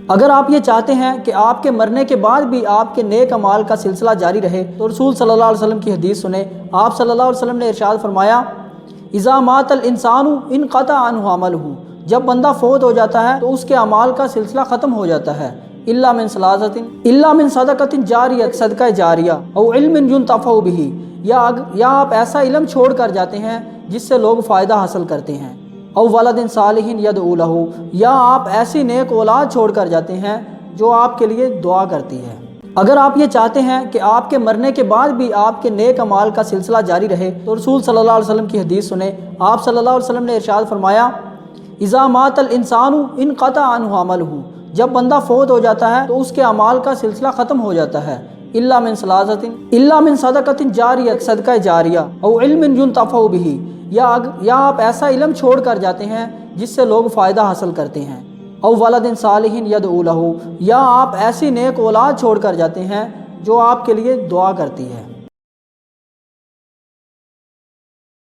اگر آپ یہ چاہتے ہیں کہ آپ کے مرنے کے بعد بھی آپ کے نیک اعمال کا سلسلہ جاری رہے تو رسول صلی اللہ علیہ وسلم کی حدیث سنیں۔ آپ صلی اللہ علیہ وسلم نے ارشاد فرمایا، اذا مات الانسان انقطع عنہ عملہ، جب بندہ فوت ہو جاتا ہے تو اس کے اعمال کا سلسلہ ختم ہو جاتا ہے، الا من صدقۃ جاریہ، صدقہ جاریہ، او علم ينتفع بہ، یا آپ ایسا علم چھوڑ کر جاتے ہیں جس سے لوگ فائدہ حاصل کرتے ہیں، او ولد صالح یدعو لہ، یا آپ ایسی نیک اولاد چھوڑ کر جاتے ہیں جو آپ کے لیے دعا کرتی ہے۔ اگر آپ یہ چاہتے ہیں کہ آپ کے مرنے کے بعد بھی آپ کے نیک اعمال کا سلسلہ جاری رہے تو رسول صلی اللہ علیہ وسلم کی حدیث سنیں۔ آپ صلی اللہ علیہ وسلم نے ارشاد فرمایا، اذا مات الانسان انقطع عنہ عملہ، جب بندہ فوت ہو جاتا ہے تو اس کے اعمال کا سلسلہ ختم ہو جاتا ہے، الا من صدقۃ جاریہ، صدقہ جاریہ، او علم ينتفع بہ، یا آپ ایسا علم چھوڑ کر جاتے ہیں جس سے لوگ فائدہ حاصل کرتے ہیں، او ولد صالح یدعو لہ، یا آپ ایسی نیک اولاد چھوڑ کر جاتے ہیں جو آپ کے لیے دعا کرتی ہے۔